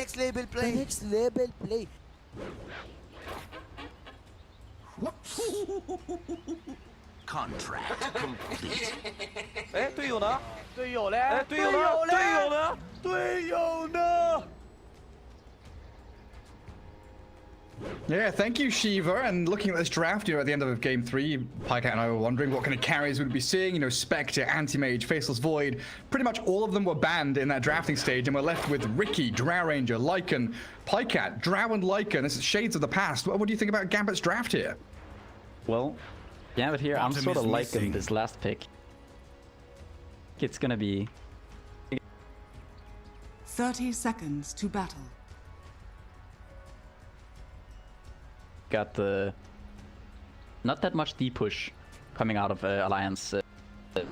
next level play. The next level play. Contract complete. 哎，队友呢？队友嘞？哎，队友呢？队友呢？队友呢？ Yeah, thank you, Shiva. And looking at this draft, at the end of game 3, Pycat and I were wondering what kind of carries we'd be seeing. Spectre, Anti-Mage, Faceless Void. Pretty much all of them were banned in that drafting stage, and we're left with Riki, Drow Ranger, Lycan, Pycat, Drow and Lycan. This is shades of the past. What do you think about Gambit's draft here? Well, Gambit here, I'm sort of liking this last pick. It's gonna be... 30 seconds to battle. Got the not that much D push coming out of Alliance.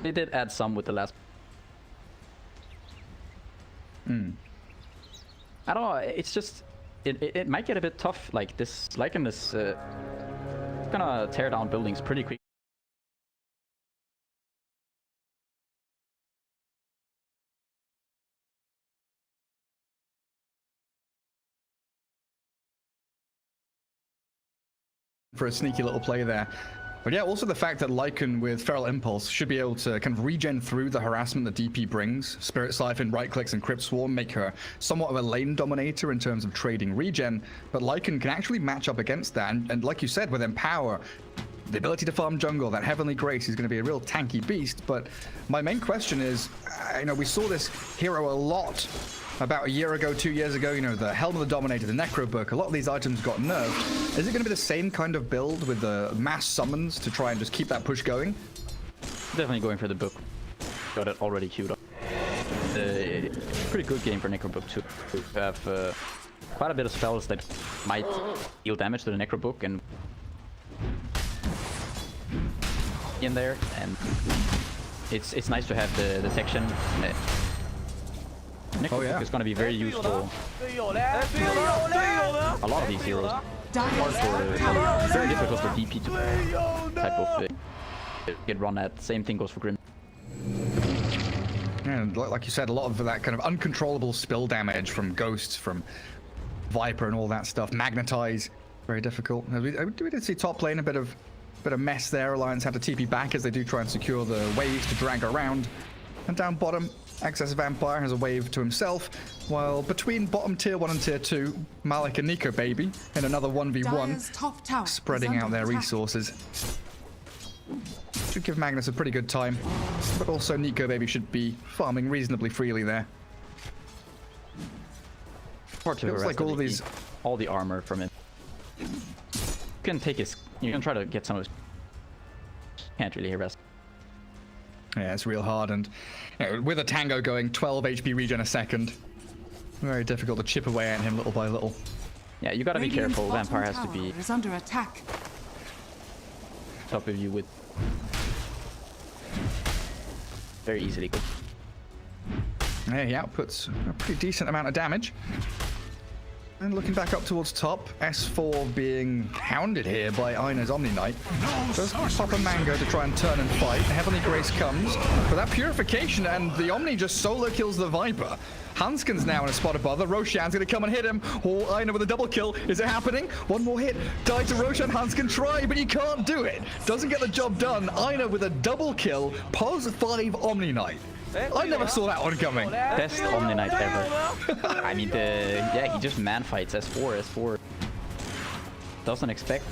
They did add some with the last. I don't know. It's just it might get a bit tough. Like this Lycan is gonna tear down buildings pretty quick. For a sneaky little play there. But yeah, also the fact that Lycan with Feral Impulse should be able to kind of regen through the harassment that DP brings. Spirit Siphon, right clicks, and Crypt Swarm make her somewhat of a lane dominator in terms of trading regen, but Lycan can actually match up against that, and like you said, with Empower, the ability to farm jungle, that Heavenly Grace is going to be a real tanky beast. But my main question is, we saw this hero a lot about a year ago, 2 years ago, the Helm of the Dominator, the Necro Book, a lot of these items got nerfed. Is it going to be the same kind of build with the mass summons to try and just keep that push going? Definitely going for the book. Got it already queued up. Pretty good game for Necro Book too. We have quite a bit of spells that might deal damage to the Necro Book and in there, and it's nice to have the detection. Necro Book is going to be very useful. A lot of these heroes. Very difficult for DP to type of get run at. Same thing goes for Grim. And like you said, a lot of that kind of uncontrollable spill damage from Ghosts, from Viper and all that stuff. Magnetize, very difficult. We did see top lane a bit of mess there. Alliance had to TP back as they do try and secure the waves to drag around. And down bottom, Excess Vampire has a wave to himself, while between bottom tier 1 and tier 2, Malik and Nikobaby in another 1v1, spreading out their resources. Should give Magnus a pretty good time, but also Nikobaby should be farming reasonably freely there. Feels like all the armor from him. You can take his. You can try to get some of his. Can't really harass. Yeah, it's real hard, and with a Tango going 12 HP regen a second, very difficult to chip away at him little by little. Yeah, you gotta be careful. Vampire has to be is under attack. Top of you with very easily good. Yeah, he outputs a pretty decent amount of damage. And looking back up towards top, S4 being hounded here by Eine's Omni Knight. Does pop a Mango to try and turn and fight. Heavenly Grace comes, but that Purification and the Omni just solo kills the Viper. Handsken's now in a spot above. The Roshan's going to come and hit him. Oh, Eine with a double kill. Is it happening? One more hit. Die to Roshan. Handsken try, but he can't do it. Doesn't get the job done. Eine with a double kill. Pos 5 Omni Knight. I never saw that one coming. Best Omni Knight ever. I mean, he just man fights S4. S4 doesn't expect.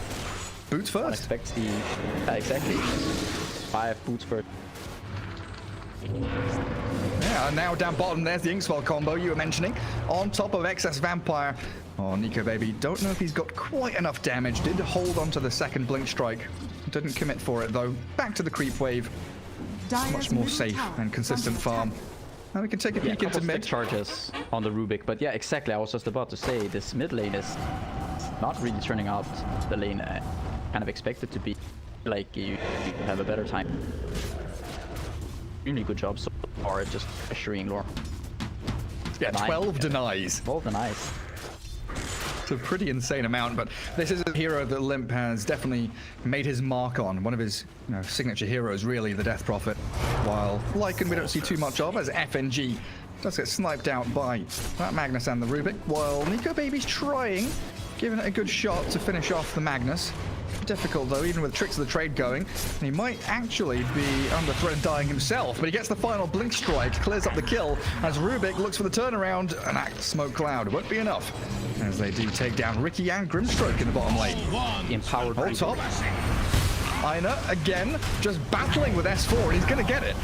Boots first. Expects the exactly 5 boots first. Yeah, and now down bottom, there's the Inkswell combo you were mentioning. On top of Excess Vampire. Oh, Nikobaby, don't know if he's got quite enough damage. Did hold on to the second Blink Strike. Didn't commit for it, though. Back to the creep wave. Much more safe and consistent farm. And we can take a peek into mid. Charges on the Rubik, but yeah, exactly. I was just about to say this mid lane is not really turning out the lane kind of expected to be. Like you have a better time. Really good job so far at just pressuring Lore. Yeah, 12 denies. 12 denies. It's a pretty insane amount, but this is a hero that Limmp has definitely made his mark on. One of his signature heroes, really, the Death Prophet. While Lycan we don't see too much of, as FNG does get sniped out by that Magnus and the Rubik, while Nikobaby's trying, giving it a good shot to finish off the Magnus. Difficult though, even with tricks of the trade going, and he might actually be under threat of dying himself, but he gets the final blink strike, clears up the kill as Rubik looks for the turnaround, and that smoke cloud won't be enough as they do take down Ricky and Grimstroke in the bottom lane. Empowered. Hold top. Eine again just battling with S4, and he's gonna get it.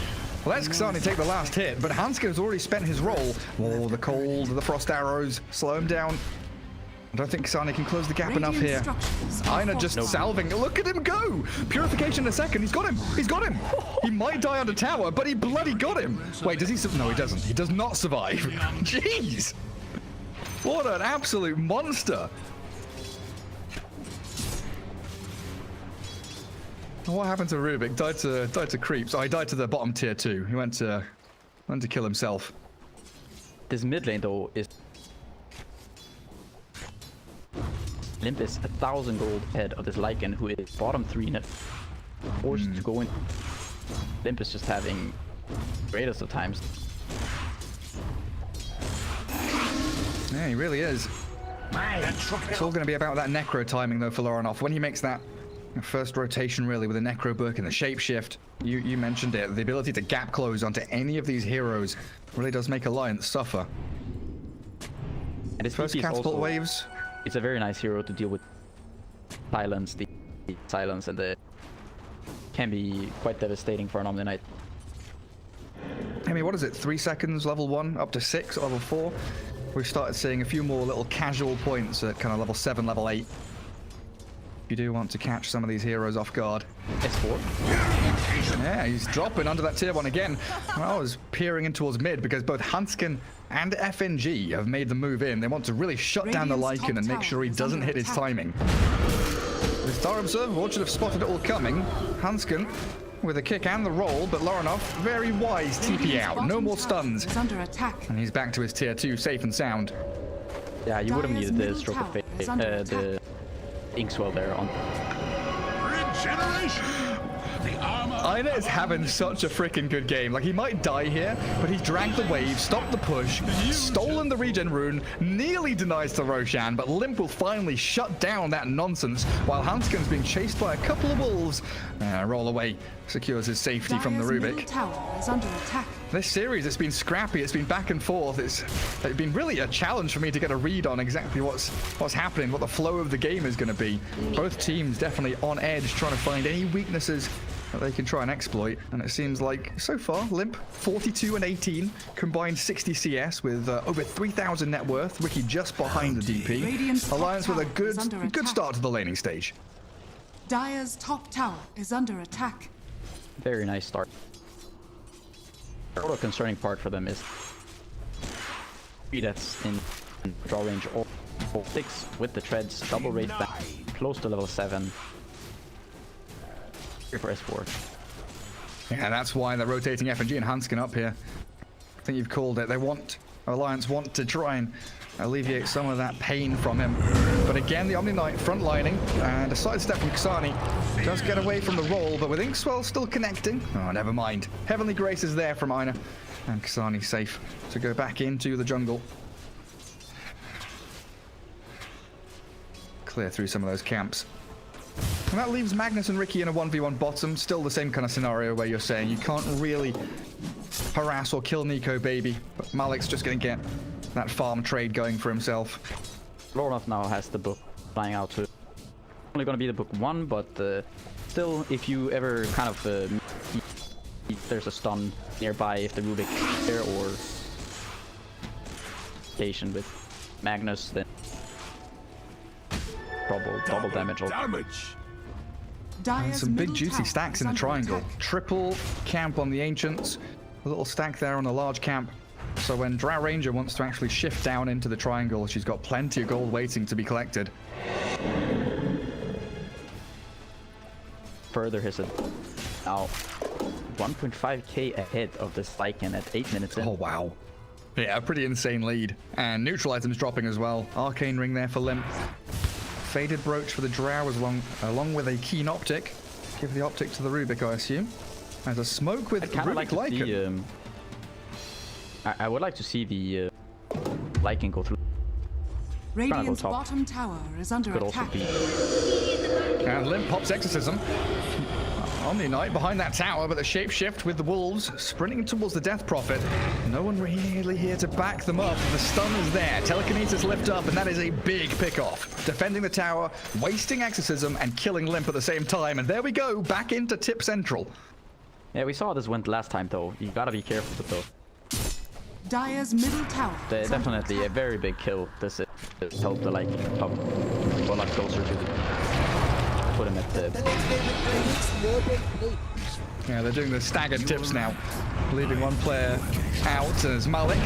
Let's ksani take the last hit, but Handsken has already spent his roll. Oh, the cold, the frost arrows slow him down. I don't think ksani can close the gap enough here. Eine just salving. Look at him go! Purification in a second. He's got him. He's got him. He might die under tower, but he bloody got him. Wait, does he? No, he doesn't. He does not survive. Jeez! What an absolute monster! What happened to Rubik? Died to creeps. Oh, he died to the bottom tier 2. He went to kill himself. This mid lane though is Limmp is 1,000 gold ahead of this Lycan, who is bottom 3 net, forced to go in. Limmp is just having greatest of times. Yeah, he really is. It's all going to be about that necro timing though for Lorenof. When he makes that first rotation really with a necro book and the shapeshift, you mentioned it, the ability to gap close onto any of these heroes really does make Alliance suffer. And his first TP is catapult also, waves. It's a very nice hero to deal with silence, the silence, and the can be quite devastating for an Omni-Knight. I mean, what is it? 3 seconds level 1 up to 6 at level 4. We've started seeing a few more little casual points at kind of level 7, level 8. If you do want to catch some of these heroes off guard. S4. Yeah, he's dropping under that tier 1 again. I was peering in towards mid because both Handsken and FNG have made the move in. They want to really shut down the Lycan and make sure he doesn't hit his timing. The Star Observer should have spotted it all coming. Handsken with a kick and the roll, but Lorenof, very wise TP out. No more stuns. And he's back to his tier 2, safe and sound. Yeah, you would have needed the stroke of fate, the Inkswell there on. Regeneration. Eine is having such a freaking good game. Like, he might die here, but he's dragged the wave, stopped the push, stolen the regen rune, nearly denies to Roshan, but Limmp will finally shut down that nonsense while Handsken's being chased by a couple of wolves. Roll away, secures his safety from the Rubik. This series, it's been scrappy, it's been back and forth. It's been really a challenge for me to get a read on exactly what's happening, what the flow of the game is going to be. Both teams definitely on edge, trying to find any weaknesses that they can try and exploit, and it seems like so far Limmp 42 and 18, combined 60 CS with over 3,000 net worth. Ricky just behind the DP. Alliance with a good start to the laning stage. Dire's top tower is under attack. Very nice start. The sort of concerning part for them is that's in draw range all 6 with the treads, double rate back, close to level 7. For S4. Yeah, that's why they're rotating FNG and Handsken up here. I think you've called it. Alliance want to try and alleviate some of that pain from him. But again, the Omni-Knight frontlining and a sidestep from ksani does get away from the roll, but with Inkswell still connecting. Oh, never mind. Heavenly Grace is there from eine, and ksani safe to go back into the jungle. Clear through some of those camps. And that leaves Magnus and Ricky in a 1v1 bottom. Still the same kind of scenario where you're saying you can't really harass or kill Nikobaby, but Malik's just going to get that farm trade going for himself. Lorenof now has the book flying out to only going to be the book 1, but still, if you ever kind of if there's a stun nearby, if the Rubik is there or station with Magnus, then double damage. And some big juicy stacks in the triangle. Triple camp on the Ancients, a little stack there on the large camp. So when Drow Ranger wants to actually shift down into the triangle, she's got plenty of gold waiting to be collected. Further his now 1.5k ahead of this Lycan at 8 minutes in. Oh wow. Yeah, a pretty insane lead. And neutral items dropping as well. Arcane Ring there for Limmp. Faded Brooch for the Drow along with a Keen Optic. Give the Optic to the Rubik, I assume. There's a smoke with Rubik Lycan. I would like to see the Lycan go through. Radiant's top. bottom tower is under Could also attack. be. And Limmp pops Exorcism. Omni Knight behind that tower, but the shapeshift with the wolves sprinting towards the Death Prophet. No one really here to back them up. The stun is there. Telekinesis lift up, and that is a big pick-off. Defending the tower, wasting Exorcism, and killing Limmp at the same time. And there we go, back into Tip Central. Yeah, we saw this went last time though. You gotta be careful with those. Dire's middle tower. is under Definitely a attack. very big kill. This is help the Lycan come a lot closer to the. Put him at the. Yeah, they're doing the staggered tips now, leaving one player out as Malik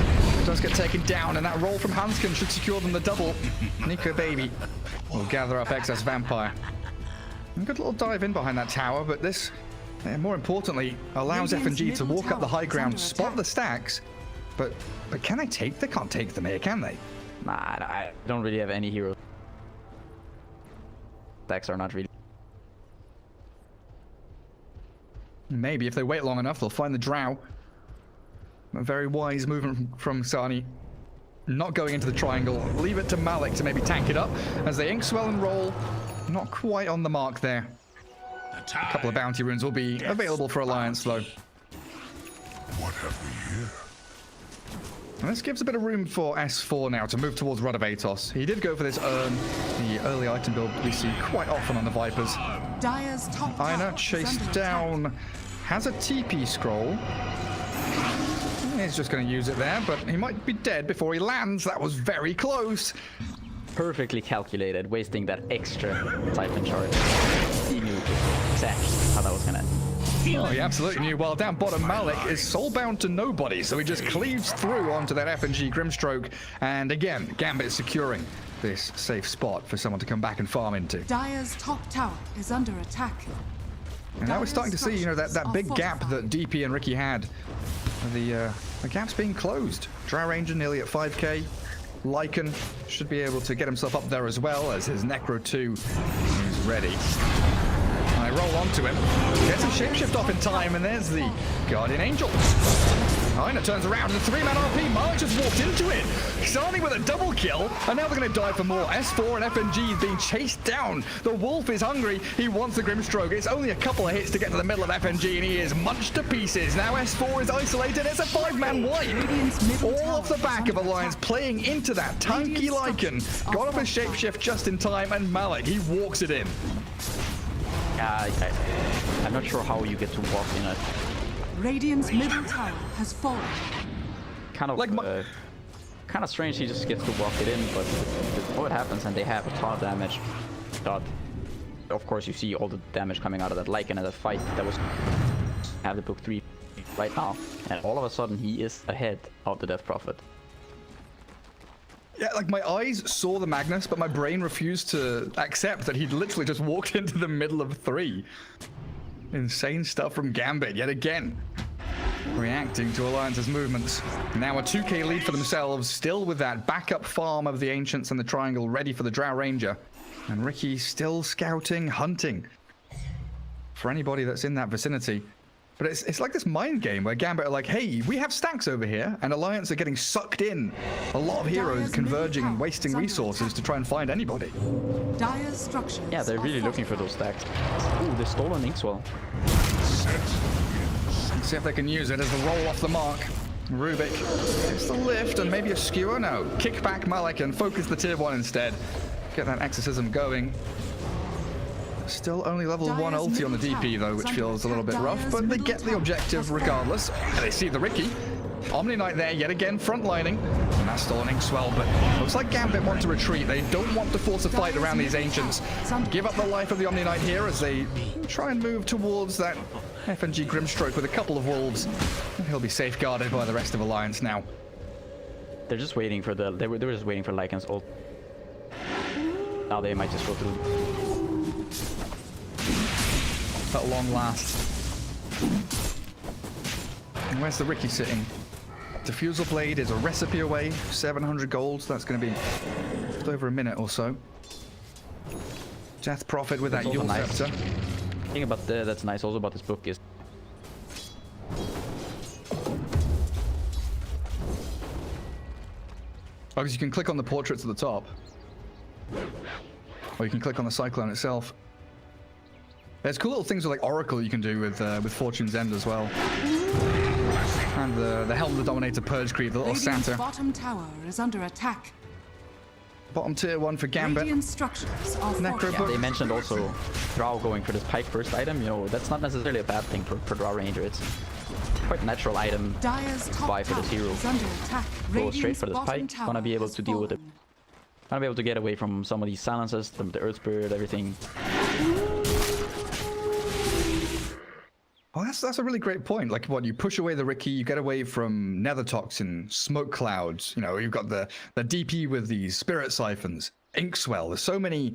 does get taken down, and that roll from Handsken should secure them the double. Nikobaby will gather up excess Vampire. A good little dive in behind that tower, but this, more importantly, allows Radiant's FNG to middle walk up the tower high is ground, under spot attack. the stacks, but can they take? They can't take them here, can they? Nah, I don't really have any heroes. Stacks are not really. Maybe if they wait long enough, they'll find the Drow. A very wise movement from ksani. Not going into the triangle. Leave it to Malik to maybe tank it up as they ink swell and roll. Not quite on the mark there. A couple of bounty runes will be available for Alliance though. What have we here? And this gives a bit of room for S4 now to move towards Rod of Atos. He did go for this urn, the early item build we see quite often on the Vipers. Dire's top tower Eine is chased under down, has a TP scroll. He's just going to use it there, but he might be dead before he lands. That was very close. Perfectly calculated, wasting that extra siphon charge. He knew exactly how that was gonna end. Oh, he absolutely knew. Well, down bottom, Malik is soulbound to nobody, so he just cleaves through onto that FNG Grimstroke. And again, Gambit securing this safe spot for someone to come back and farm into. Dire's top tower is under attack. And now we're starting to see, you know, that big gap that DP and Ricky had. The gap's being closed. Drow Ranger nearly at 5k. Lycan should be able to get himself up there as well as his Necro 2 is ready. I roll onto him, gets a shapeshift off in time, and there's the Guardian Angel. Eine turns around, and the 3-man RP, Malik just walked into it. Ksani with a double kill, and now they're going to dive for more. S4 and FNG is being chased down. The Wolf is hungry. He wants the Grimstroke. It's only a couple of hits to get to the middle of FNG, and he is munched to pieces. Now S4 is isolated. It's a 5-man wipe. Radiant's middle All tower off the is back of under Alliance attack. playing into that tanky Radiant Lycan. structures are Got off his fortified. shapeshift just in time, and Malik, he walks it in. I'm not sure how you get to walk in a Radiant's middle tower has fallen. kind of Like kind of strange. He just gets to walk it in, but before it happens, and they have a ton of damage. But of course, you see all the damage coming out of that Lycan and that fight that was have the book 3 right now, and all of a sudden he is ahead of the Death Prophet. Yeah, like my eyes saw the Magnus, but my brain refused to accept that he'd literally just walked into the middle of 3. Insane stuff from Gambit yet again. Reacting to Alliance's movements. Now a 2k lead for themselves, still with that backup farm of the Ancients and the Triangle ready for the Drow Ranger. And Ricky still scouting, hunting for anybody that's in that vicinity. But it's like this mind game where Gambit are like, hey, we have stacks over here, and Alliance are getting sucked in. A lot of heroes Dire's converging middle and tower wasting is under resources attack. to try and find anybody. Dire's structures Yeah, they're are really looking for fortified. those stacks. Ooh, the stolen Inkswell. Let's see if they can use it as the roll off the mark. Rubik gets the lift and maybe a skewer. No, kick back Malik and focus the tier 1 instead. Get that exorcism going. Still only level 1 Dire's ulti on the middle DP though, tower which is feels a under little bit rough, attack. but they Dire's get the middle objective tower has regardless. And they see the Ricky. Omni Knight there yet again, frontlining. And that's still an Inkswell, but looks like Gambit want to retreat. They don't want to force a fight around these Ancients. Give up the life of the Omni Knight here as they try and move towards that FNG Grimstroke with a couple of wolves. And he'll be safeguarded by the rest of Alliance now. They're just waiting for the. They were just waiting for Lycan's ult. Now they might just go through. At long last. And where's the Ricky sitting? Diffusal Blade is a recipe away, 700 gold. That's going to be just over a minute or so. Death Prophet with that That's Yule also nice. Scepter. The thing about that's nice also about this book is because you can click on the portraits at the top. Or you can click on the Cyclone itself. There's cool little things with like Oracle you can do with Fortune's End as well. And the Helm of the Dominator Purge Creep, the little Radiant's Santa. bottom tower is under attack. Bottom tier 1 for Gambit. Radiant structures are Necro fortified. book. They mentioned also Drow going for this Pike first item. You know, that's not necessarily a bad thing for Drow Ranger. It's quite a natural item. Dyer's top Buy for tower this hero. is under attack. Go straight Radiant's for this bottom Pike. tower Gonna be able has to deal with it. fallen. Gonna be able to get away from some of these silences, the Earth Spirit, everything. Oh, that's a really great point. Like, what, you push away the Riki, you get away from Nether Toxin, Smoke Clouds. You know, you've got the DP with these Spirit Siphons, Inkswell. There's so many.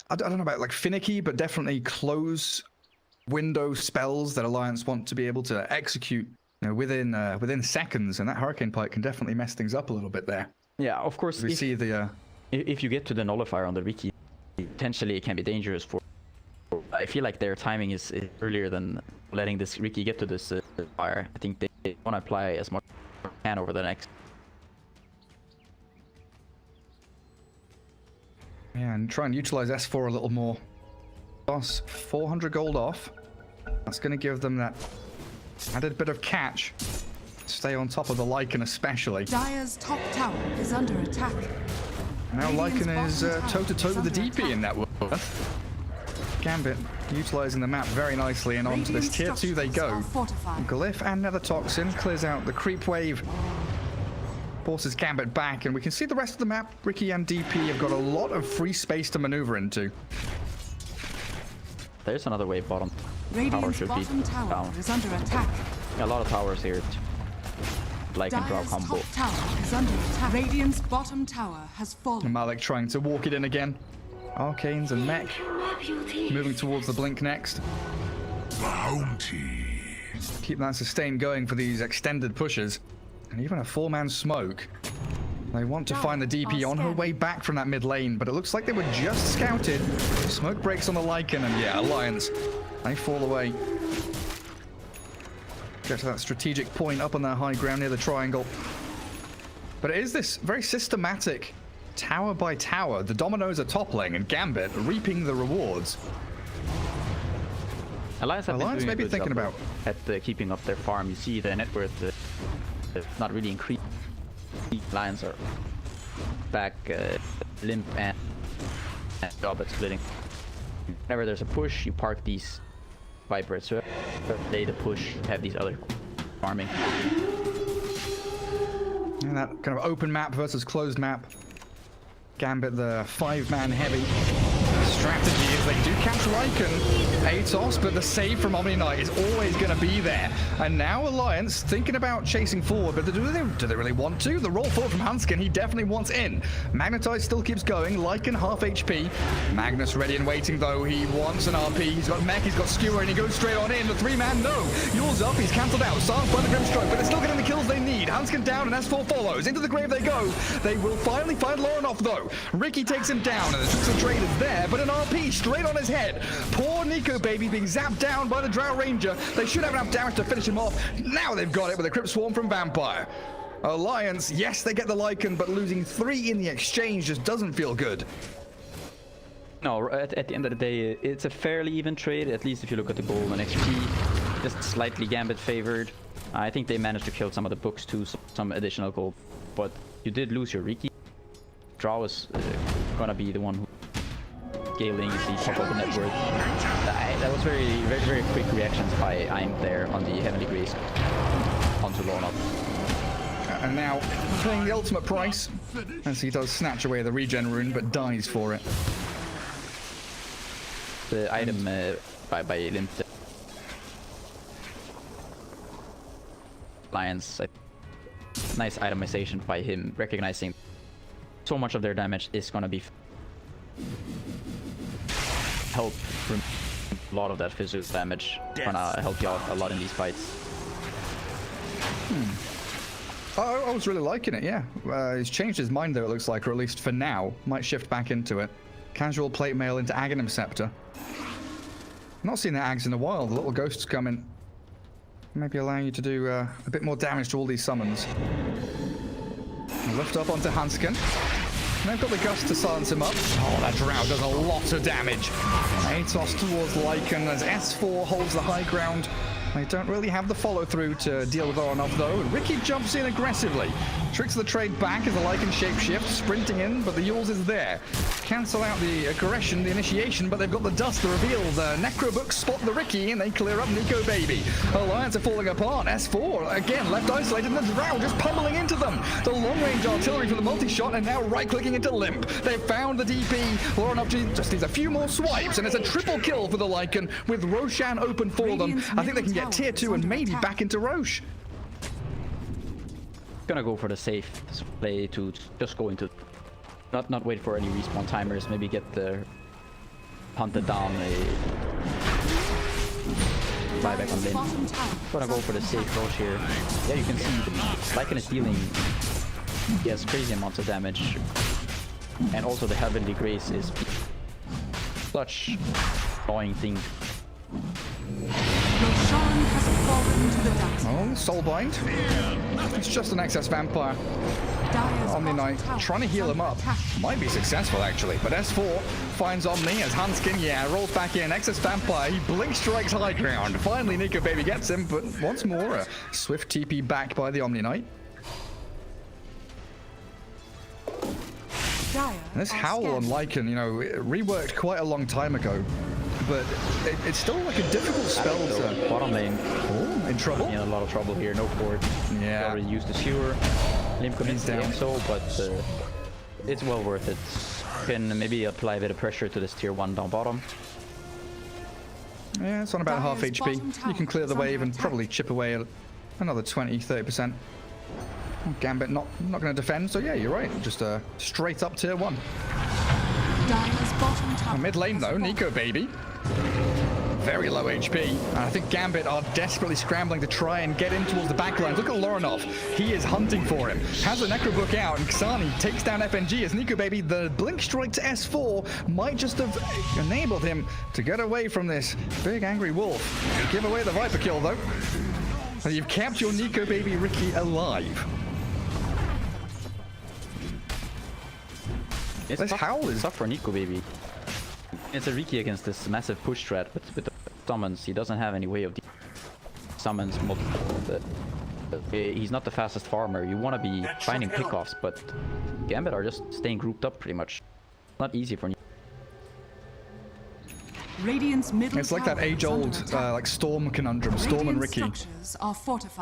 I don't know about like finicky, but definitely close window spells that Alliance want to be able to execute, you know, within seconds, and that Hurricane Pike can definitely mess things up a little bit there. Yeah, of course. We see the. If you get to the Nullifier on the Riki, potentially it can be dangerous for. I feel like their timing is earlier than letting this Riki get to this fire. I think they want to apply as much as they can over the next. Yeah, and try and utilize S4 a little more. Plus 400 gold off. That's going to give them that added bit of catch. Stay on top of the Lycan especially. Dyer's top tower is under attack. Now Radiant's Lycan is bottom tower toe-to-toe is with the under DP in that world. Gambit utilizing the map very nicely, and onto this tier 2 they go. Glyph and Nether Toxin clears out the creep wave. Forces Gambit back, and we can see the rest of the map. Riki and DP have got a lot of free space to maneuver into. There's another wave bottom. Tower Radiant's should be bottom tower down. is under attack. A lot of towers here. Like and draw Dyer's combo. top tower is under attack. Radiant's bottom tower has fallen. Malik trying to walk it in again. Arcanes and Mech moving towards the Blink next. Bounty. Keep that sustain going for these extended pushes. And even a 4-man smoke. They want to find the DP on her way back from that mid lane, but it looks like they were just scouted. Smoke breaks on the Lycan, and yeah, Alliance, they fall away. Get to that strategic point up on their high ground near the triangle. But it is this very systematic tower by tower. The dominoes are toppling, and Gambit reaping the rewards. Alliance have been doing maybe a good thinking job about at keeping up their farm. You see the net worth not really increased. Alliance are back, Limmp and job at splitting. Whenever there's a push, you park these Vipers. So they the push, have these other farming. And that kind of open map versus closed map. Gambit, the 5-man heavy strategy is they do catch Lycan, Atos, but the save from Omni Knight is always going to be there. And now Alliance thinking about chasing forward, but do they really want to? The roll forward from Handsken, he definitely wants in. Magnetize still keeps going, Lycan half HP. Magnus ready and waiting though, he wants an RP, he's got Mech, he's got Skewer, and he goes straight on in. The 3-man, no! Yours up, he's cancelled out, Sarge by the Grim Stroke, but they're still getting the kills they need. Handsken down and S4 follows. Into the grave they go. They will finally find Lorenof though. Riki takes him down, and the Tricks of Trade is there, but an RP straight on his head. Poor Nikobaby being zapped down by the Drow Ranger. They should have enough damage to finish him off. Now they've got it with a Crypt Swarm from Vampire. Alliance, yes, they get the Lycan, but losing 3 in the exchange just doesn't feel good. No, at the end of the day, it's a fairly even trade, at least if you look at the gold and XP. Just slightly Gambit favored. I think they managed to kill some of the books too, some additional gold. But you did lose your Riki. Drow is gonna be the one who scaling is the top of the network. That was very quick reactions by I'm there on the Heavenly Grace onto Lorenof. And now paying the ultimate price as he does snatch away the regen rune, but dies for it. The item by Limmp. Alliance, nice itemization by him, recognizing so much of their damage is gonna be help from a lot of that physical damage. Gonna help you out a lot in these fights. I was really liking it, yeah. He's changed his mind there, it looks like, or at least for now. Might shift back into it. Casual plate mail into Aghanim Scepter. Not seen the Ags in a while. The little ghosts come in. Maybe allow you to do a bit more damage to all these summons. Lift up onto Handsken. And they've got the gust to silence him up. Oh, that Drow does a lot of damage. Atos towards Lycan as S4 holds the high ground. They don't really have the follow-through to deal with Lorenof, though. Ricky jumps in aggressively. Tricks the trade back as the Lycan shapeshift, sprinting in, but the Yules is there. Cancel out the aggression, the initiation, but they've got the dust to reveal. The Necrobooks spot the Ricky, and they clear up Nikobaby. Alliance are falling apart. S4, again, left isolated, and the Drow just pummeling into them. The long-range artillery for the multi-shot, and now right-clicking into Limmp. They've found the DP. Lorenof just needs a few more swipes, and it's a triple kill for the Lycan, with Roshan open for them. I think they can get tier 2 and maybe back into Roche. Gonna go for the safe play to just go into, not wait for any respawn timers. Maybe get the hunted down a buyback on Limmp. Gonna go for the safe Roche here. Yeah, you can see Lycan is dealing, yes, crazy amounts of damage, and also the Heavenly Grace is such annoying thing. Oh, Soulbind. It's just an excess vampire. Omni Knight trying to heal him up. Might be successful, actually. But S4 finds Omni as Handsken, rolls back in. Excess vampire. He blink strikes high ground. Finally, Nikobaby gets him, but once more, a swift TP back by the Omni Knight. And this Howl on Lycan, reworked quite a long time ago. But it's still like a difficult spell to... Bottom lane. Oh, in trouble? In a lot of trouble here, no port. Yeah. Already used the Sewer. Limmp commits down so, but it's well worth it. Can maybe apply a bit of pressure to this tier 1 down bottom. Yeah, it's on about half HP. You can clear the wave and probably chip away at another 20-30%. Gambit not going to defend, so yeah, you're right. Just straight up tier 1. Mid lane though, Nikobaby. Very low HP. And I think Gambit are desperately scrambling to try and get in towards the backline. Look at Lorenof. He is hunting for him. Has the Necrobook out, and ksani takes down FNG as Nikobaby, the blink strike to S4 might just have enabled him to get away from this big angry wolf. Give away the Viper kill though. And you've kept your Nikobaby Ricky alive. It's this Howl is tough for Nikobaby. It's a Riki against this massive push threat, but with the summons, he doesn't have any way of summons multiple. He's not the fastest farmer. You want to be finding pickoffs, but Gambit are just staying grouped up pretty much. Not easy for Nikobaby. It's like that age-old like Storm conundrum. Storm and Ricky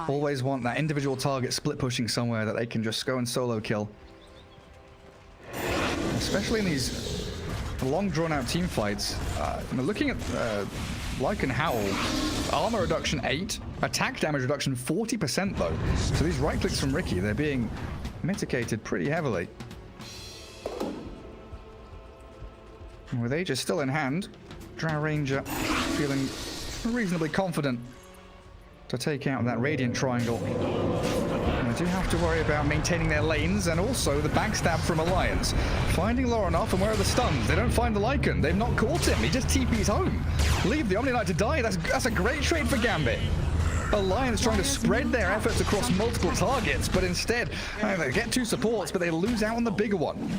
always want that individual target split pushing somewhere that they can just go and solo kill. Especially in these long drawn-out team fights. Looking at Lycan Howl, armor reduction 8, attack damage reduction 40% though. So these right clicks from Ricky, they're being mitigated pretty heavily. And with Aegis still in hand, Drow Ranger feeling reasonably confident to take out that Radiant Triangle. They do have to worry about maintaining their lanes and also the backstab from Alliance. Finding Lorenof, and where are the stuns? They don't find the Lycan. They've not caught him. He just TP's home. Leave the Omni Knight to die. That's a great trade for Gambit. Alliance trying to spread their efforts across multiple targets, but instead they get 2 supports, but they lose out on the bigger one.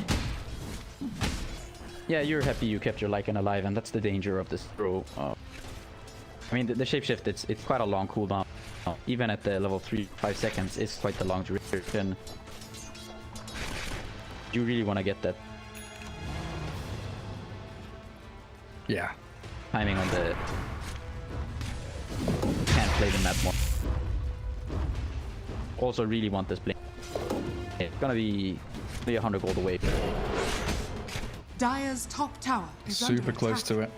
Yeah, you're happy you kept your Lycan alive, and that's the danger of this throw. I mean, the shapeshift, it's quite a long cooldown. Even at the level 3-5 seconds, it's quite the long duration. You really want to get that. Yeah. Timing on the... Can't play the map more. Also really want this blink. It's gonna be 100 gold away. Dire's top tower is super close to it.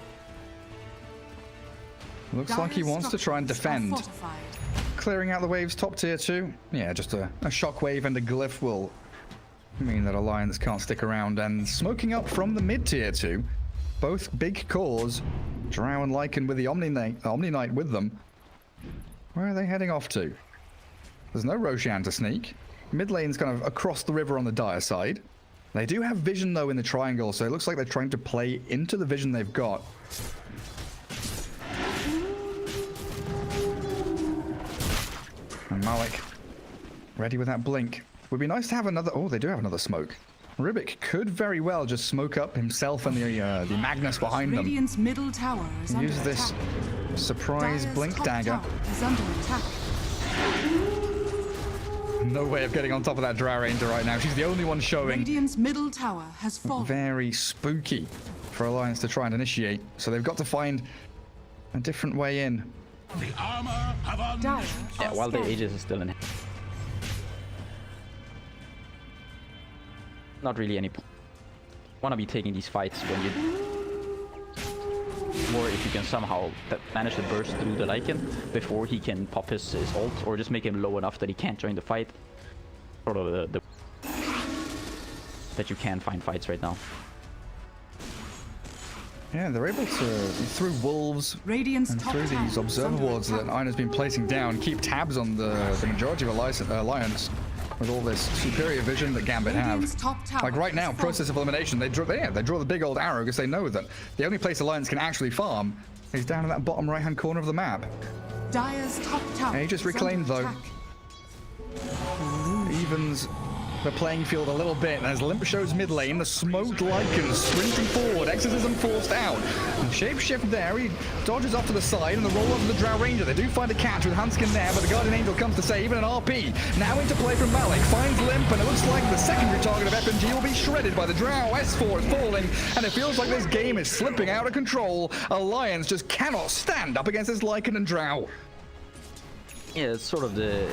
Looks like he wants to try and defend. Clearing out the waves top tier 2. Yeah, just a shockwave and a glyph will mean that Alliance can't stick around. And smoking up from the mid tier 2. Both big cores. Drow and Lycan with the Omni Knight with them. Where are they heading off to? There's no Roshan to sneak. Mid lane's kind of across the river on the Dire side. They do have vision though in the triangle, so it looks like they're trying to play into the vision they've got. And Malik, ready with that blink. Would be nice to have another... Oh, they do have another smoke. Ribic could very well just smoke up himself and the Magnus behind them. Radiant's middle tower is under Use this attack. surprise Dire's blink top dagger. tower is under attack. No way of getting on top of that Drow Ranger right now. She's the only one showing. Radiant's middle tower has fallen. Very spooky for Alliance to try and initiate. So they've got to find a different way in. The armor have Dire Yeah, are while the scanning. Aegis is still in. Not really any. Want to be taking these fights when you. Or if you can somehow manage to burst through the Lycan before he can pop his ult, or just make him low enough that he can't join the fight. Sort of the that you can find fights right now. Yeah, they're able to, through wolves Radiant's and top through tower these is observer under wards that attack. Ina's been placing down, keep tabs on the majority of Alliance with all this superior vision that Gambit Radiant's have. top tower Like right now, is process of elimination, they draw the big old arrow because they know that the only place Alliance can actually farm is down in that bottom right-hand corner of the map. Dire's top tower Aegis is reclaimed, under though. attack. Evens the playing field a little bit as Limmp shows mid lane, the smoked Lycan sprinting forward, exorcism forced out. And shapeshift there, he dodges off to the side and the roll up to the Drow Ranger. They do find a catch with Handsken there, but the Guardian Angel comes to save and an RP. Now into play from Malik, finds Limmp, and it looks like the secondary target of FNG will be shredded by the Drow. S4 is falling, and it feels like this game is slipping out of control. Alliance just cannot stand up against this Lycan and Drow. Yeah, it's sort of the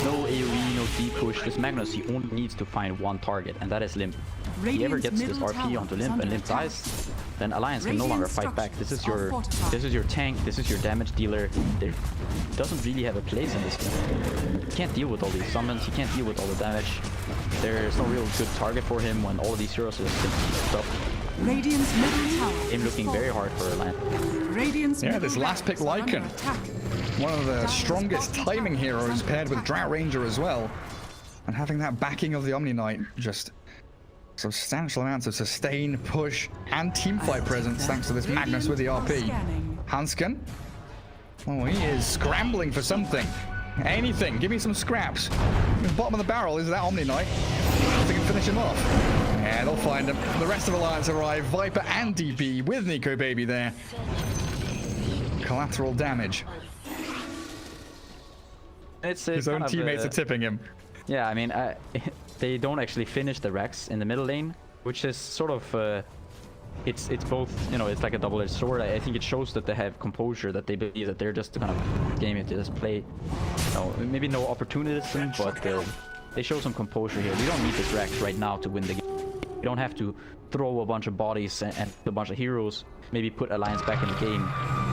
no AoE, no deep push. This Magnus, he only needs to find one target, and that is Limmp. If he ever Radiant's gets this middle RP tower onto is Limmp and under Limmp attack. dies, then Alliance can no longer Radiant fight back. This is structures are your tank, this is your damage dealer. There doesn't really have a place in this game. He can't deal with all these summons, he can't deal with all the damage. There's no real good target for him when all of these heroes are simply stuff. Radiant's middle tower Him is looking fallen. very hard for Alliance. Radiant's Yeah, middle this last pick barracks are under Lycan. attack. One of the Dire's strongest bottom timing tower is heroes under paired with attack. Drow Ranger as well. And having that backing of the Omni Knight, just substantial amounts of sustain, push, and teamfight presence thanks to this Magnus with the RP. Scanning. Handsken? Oh, he is scrambling for something. Anything. Give me some scraps. The bottom of the barrel is that Omni Knight. They can finish him off. Yeah, they'll find him. The rest of Alliance arrive. Viper and DP with Nikobaby there. Collateral damage. It's His own kind of, teammates are tipping him. Yeah, I mean, they don't actually finish the Rex in the middle lane, which is sort of, it's both, you know, it's like a double-edged sword. I think it shows that they have composure, that they believe that they're just the kind of game to just play, you know, maybe no opportunism, but they show some composure here. We don't need this Rex right now to win the game. We don't have to throw a bunch of bodies and a bunch of heroes, maybe put Alliance back in the game.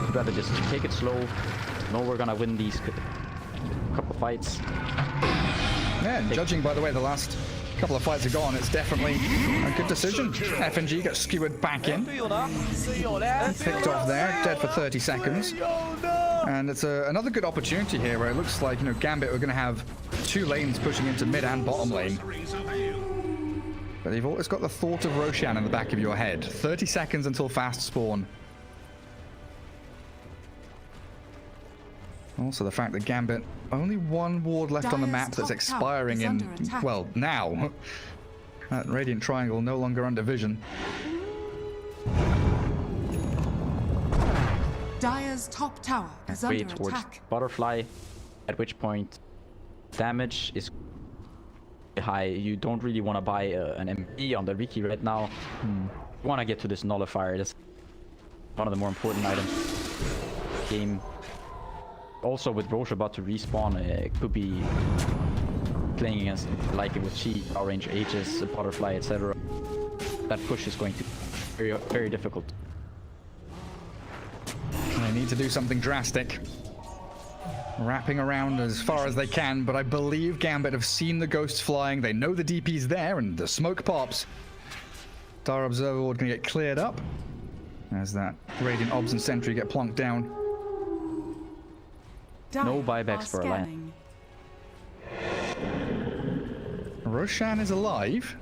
We'd rather just take it slow. No, we're gonna win these couple fights. Yeah, and judging by the way the last couple of fights are gone, it's definitely a good decision. FNG gets skewered back in. 队友呢？队友嘞？ Picked off there, dead for 30 seconds. And it's another good opportunity here where it looks like, you know, Gambit are going to have two lanes pushing into mid and bottom lane. But you've always got the thought of Roshan in the back of your head. 30 seconds until fast spawn. Also the fact that Gambit, only one ward left on the map that's expiring in, well, now. That Radiant Triangle no longer under vision. Dire's top tower is under Way towards attack. Butterfly, at which point damage is high. You don't really want to buy an MP on the Riki right now. You want to get to this Nullifier. That's one of the more important items in the game. Also, with Roche about to respawn, it could be playing against like it with Chi, Power Ranger, Aegis, Butterfly, etc. That push is going to be very, very difficult. They need to do something drastic. Wrapping around as far as they can, but I believe Gambit have seen the ghosts flying. They know the DP's there and the smoke pops. Dire Observer Ward gonna get cleared up as that Radiant Obs and Sentry get plonked down. No Dire buybacks are for Alliance. scanning. Roshan is alive.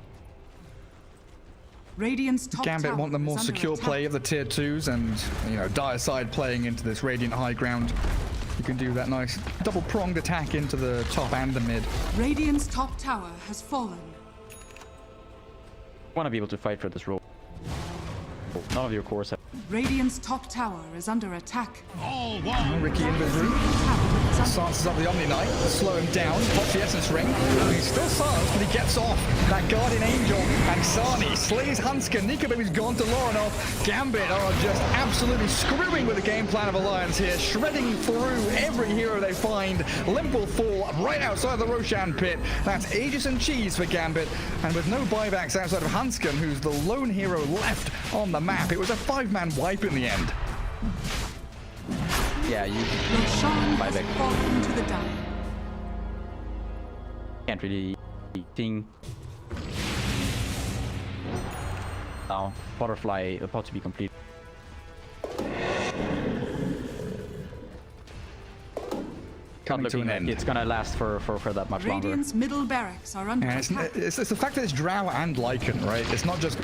Radiant's top Gambit tower want the more is under secure attack. play of the tier 2s and, you know, Dire side playing into this Radiant high ground. You who can do that nice double-pronged attack into the top and the mid. Radiant's top tower has fallen. Want to be able to fight for this role. None of your cores have. Radiant's top tower is under attack. All one. Ricky in his room. Stances up the Omni Knight, slow him down, pops the Essence Ring. He's still silenced, but he gets off. That Guardian Angel and ksani slays Handsken. Nikobaby's gone to Lorenof. Gambit are just absolutely screwing with the game plan of Alliance here, shredding through every hero they find. Limmp will fall right outside the Roshan pit. That's Aegis and Cheese for Gambit, and with no buybacks outside of Handsken, who's the lone hero left on the map, it was a 5-man wipe in the end. Yeah, you Roshan has buyback. fallen to the dire. Can't really think. Now, butterfly about to be complete. Not Coming to looking an like end. it's gonna last for that much longer. Radiant's middle barracks are under Yeah, attack. it's the fact that it's Drow and Lycan, right? It's not just,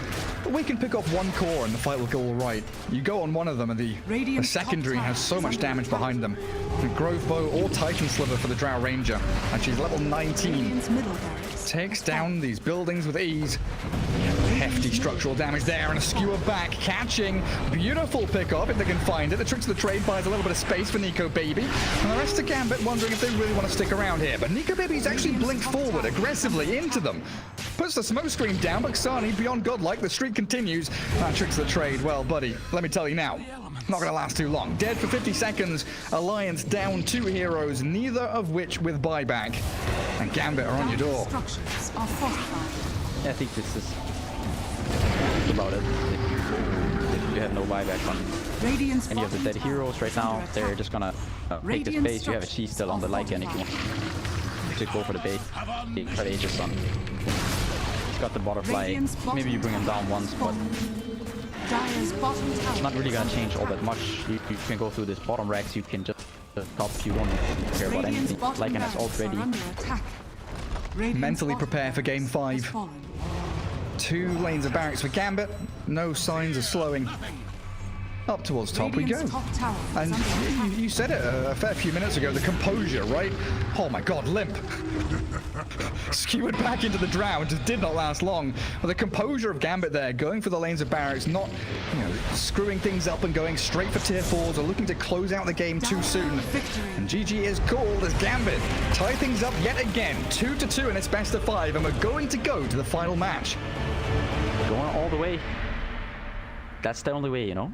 we can pick off one core and the fight will go all right. You go on one of them and the Radiant's secondary top has so tower much is under damage attack. behind them. The Grove Bow or Titan Sliver for the Drow Ranger. And she's level 19. Radiant's middle barracks Takes down these buildings with ease. Hefty structural damage there and a skewer back, catching. Beautiful pickup if they can find it. The Tricks of the Trade buys a little bit of space for Nikobaby. And the rest of Gambit wondering if they really want to stick around here. But Nikobaby's actually blinked forward aggressively into them. Puts the smoke screen down, but ksani beyond godlike. The streak continues. That Tricks of the Trade, well, buddy, let me tell you now. Not going to last too long. Dead for 50 seconds. Alliance down 2 heroes, neither of which with buyback. And Gambit are on your door. structures are fortified. I think this is about it. If you have no buyback on Radiant's any of the bottom dead tower heroes right is now, under they're attack. just gonna take the Radiant space. You have a cheese still on the Lycan if you want to go for the bait. They try to Aegis on. He's got the butterfly. Radiant's bottom Maybe you bring him down tower once, is but fallen. Dire's bottom tower it's not really gonna is change under all that attack. much. You can go through this bottom racks. You can just top. You don't care about Radiant's anything. bottom Lycan has barracks already. are under attack. Radiant's Mentally bottom prepare for game barracks 5. has fallen. 2 lanes of barracks for Gambit. No signs of slowing. Up towards top we go. Radiant's top tower is And under attack. you said it a fair few minutes ago, the composure, right? Oh my god, Limmp. Skewered back into the drow and just did not last long. But the composure of Gambit there, going for the lanes of barracks, not, screwing things up and going straight for tier 4s or looking to close out the game too soon. Victory. And GG is called as Gambit tie things up yet again, 2-2 in its best of 5, and we're going to go to the final match. Going all the way. That's the only way, you know?